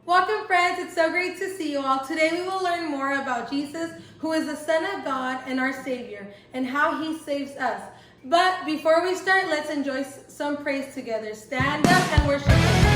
Welcome, friends. It's so great to see you all. Today we will learn more about Jesus, who is the Son of God and our Savior, and how he saves us. But before we start, let's enjoy some praise together. Stand up and worship him.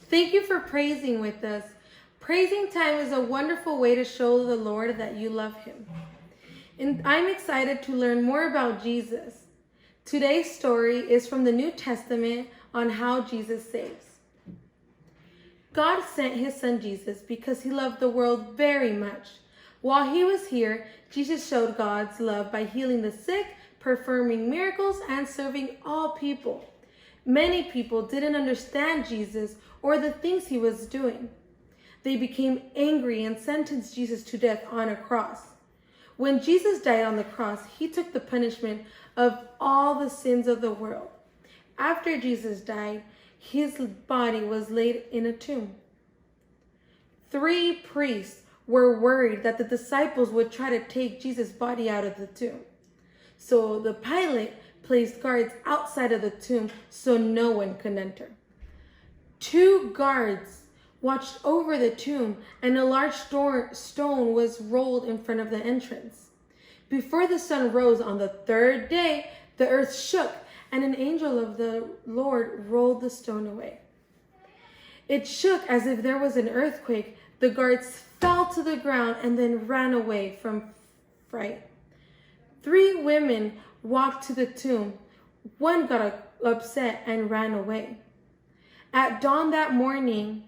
Thank you for praising with us. Praising time is a wonderful way to show the Lord that you love him. And I'm excited to learn more about Jesus. Today's story is from the New Testament on how Jesus saves. God sent his son Jesus because he loved the world very much. While he was here, Jesus showed God's love by healing the sick, performing miracles, and serving all people. Many people didn't understand Jesus or the things he was doing. They became angry and sentenced Jesus to death on a cross. When Jesus died on the cross, he took the punishment of all the sins of the world. After Jesus died, his body was laid in a tomb. 3 priests were worried that the disciples would try to take Jesus' body out of the tomb. So the Pilate placed guards outside of the tomb so no one could enter. 2 guards watched over the tomb, and a large stone was rolled in front of the entrance. Before the sun rose on the 3rd day, the earth shook, and an angel of the Lord rolled the stone away. It shook as if there was an earthquake. The guards fell to the ground and then ran away from fright. 3 women walked to the tomb. One got upset and ran away. At dawn that morning,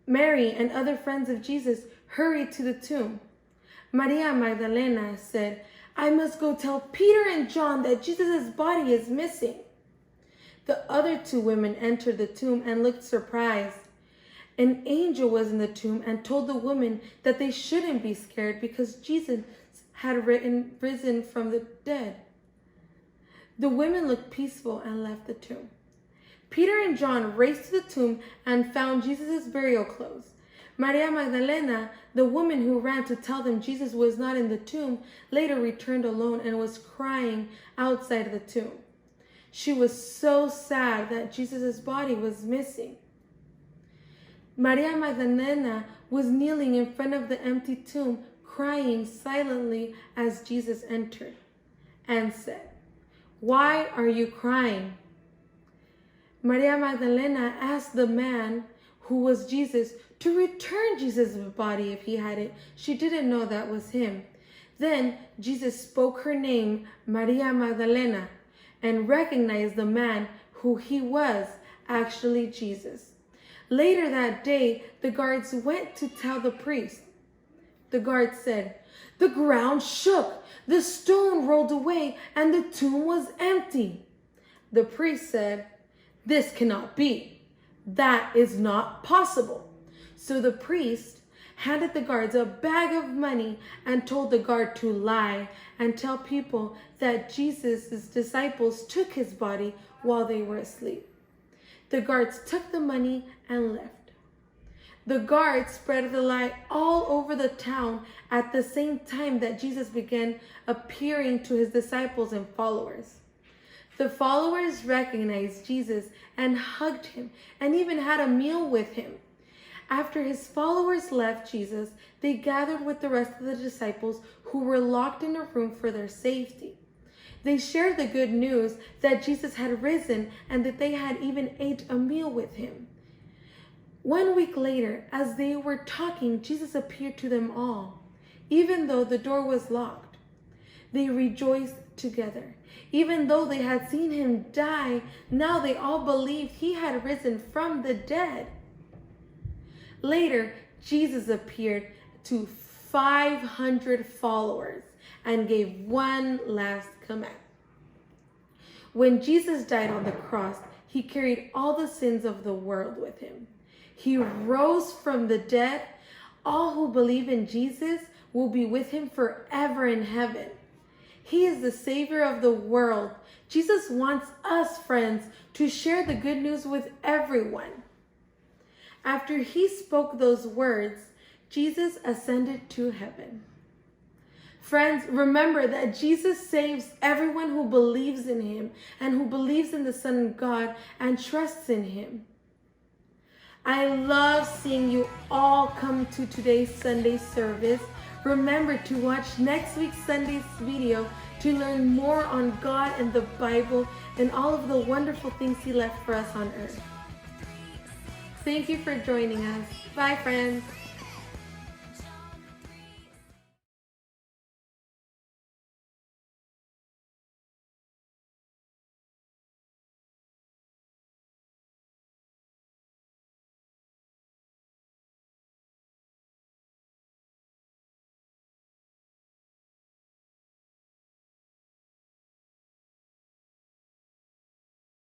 Mary and other friends of Jesus hurried to the tomb. Maria Magdalena said, "I must go tell Peter and John that Jesus' body is missing." The other 2 women entered the tomb and looked surprised. An angel was in the tomb and told the women that they shouldn't be scared because Jesus had risen from the dead. The women looked peaceful and left the tomb. Peter and John raced to the tomb and found Jesus' burial clothes. Maria Magdalena, the woman who ran to tell them Jesus was not in the tomb, later returned alone and was crying outside the tomb. She was so sad that Jesus' body was missing. Maria Magdalena was kneeling in front of the empty tomb, crying silently as Jesus entered and said, "Why are you crying?" Maria Magdalena asked the man who was Jesus, to return Jesus' body if he had it. She didn't know that was him. Then Jesus spoke her name, Maria Magdalena, and recognized the man who he was, actually Jesus. Later that day, the guards went to tell the priest. The guards said, "The ground shook, the stone rolled away, and the tomb was empty." The priest said, "This cannot be. That is not possible." So the priest handed the guards a bag of money and told the guard to lie and tell people that Jesus' disciples took his body while they were asleep. The guards took the money and left. The guards spread the lie all over the town at the same time that Jesus began appearing to his disciples and followers. The followers recognized Jesus and hugged him and even had a meal with him. After his followers left Jesus, they gathered with the rest of the disciples who were locked in a room for their safety. They shared the good news that Jesus had risen and that they had even ate a meal with him. 1 week later, as they were talking, Jesus appeared to them all, even though the door was locked. They rejoiced together. Even though they had seen him die, now they all believed he had risen from the dead. Later, Jesus appeared to 500 followers and gave one last command. When Jesus died on the cross, he carried all the sins of the world with him. He rose from the dead. All who believe in Jesus will be with him forever in heaven. He is the Savior of the world. Jesus wants us, friends, to share the good news with everyone. After he spoke those words, Jesus ascended to heaven. Friends, remember that Jesus saves everyone who believes in him and who believes in the Son of God and trusts in him. I love seeing you all come to today's Sunday service. Remember to watch next week's Sunday's video to learn more on God and the Bible and all of the wonderful things he left for us on earth. Thank you for joining us. Bye, friends.